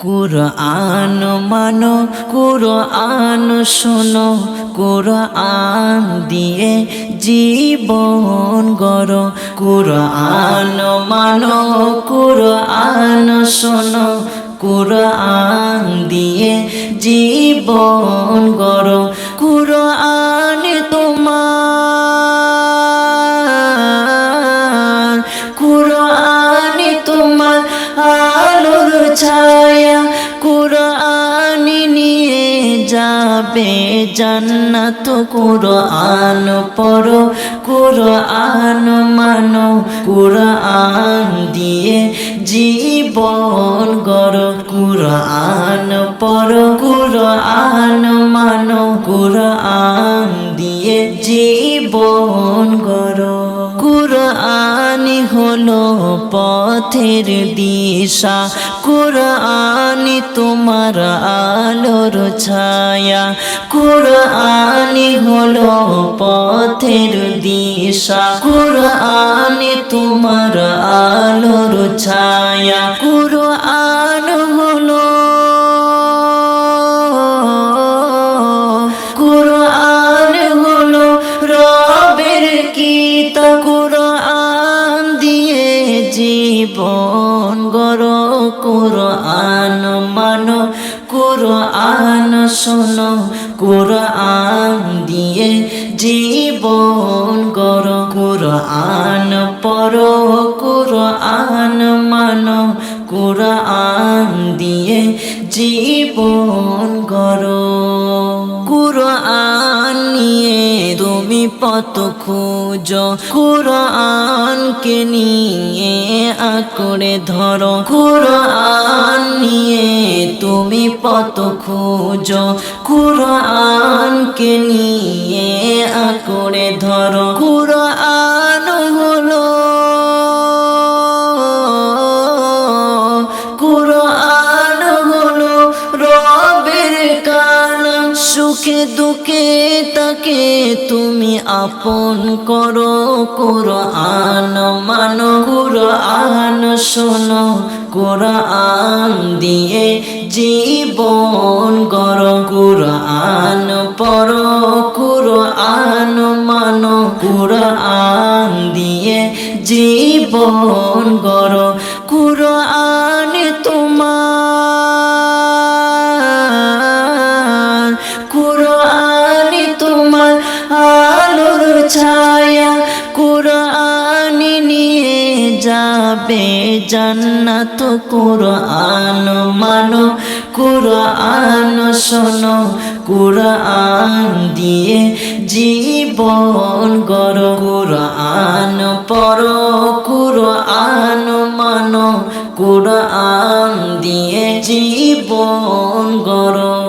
কুরআন মানো, কুরআন শোনো, কুরআন দিয়ে জীবন গড়ো। কুরআন মানো, কুরআন শোনো, কুরআন দিয়ে জীবন গড়ো। কুরআন তোমার, কুরআন তোমার আলোর ছায়া, কুরআন নিয়ে যাবে জান্নাত। কুরআন পড়ো, কুরআন মানো, কুরআন দিয়ে জীবন গড়ো। কুরআন পড়ো, কুরআন মানো, কুরআন দিয়ে জীবন গড়ো। কুরআন হলো পথের দিশা, কুরআন তোমার আলোর ছায়া। কুরআন হলো পথের দিশা, কুরআন তোমার আলোর ছায়া। কুরআন হলো, কুরআন হলো রবের কিতাব। কুরআন দিয়ে জীবন গড়ো। কুরআন মানো, কুরআন শোনো, কুরআন দিয়ে জীবন গড়ো। কুরআন পড়ো, কুরআন মানো, কুরআন দিয়ে জীবন গড়ো। কুরআন নিয়ে তুমি পথ খুঁজো, কুরআনকে নিয়ে আঁকড়ে ধরো। কুরআন নিয়ে তুমি পথ খুঁজো, কুরআনকে নিয়ে আঁকড়ে ধরো। কুরআন হলো, কুরআন হলো রবের কালাম। সুখে দুঃখে তাকে তুমি আপন করো। কুরআন মানো, কুরআন শোনো, কুরআন দিয়ে জীবন গড়ো। কুরআন পড়ো, কুরআন মানো, কুরআন দিয়ে জীবন গড়ো। কুরআন তোমার, কুরআন তোমার আলোর ছায়া। কুরআন নিয়ে যাবে জান্নাত। কুরআন মানো, কুরআন শোনো, কুরআন দিয়ে জীবন গড়ো। কুরআন পড়ো, কুরআন মানো, কুরআন দিয়ে জীবন গড়ো।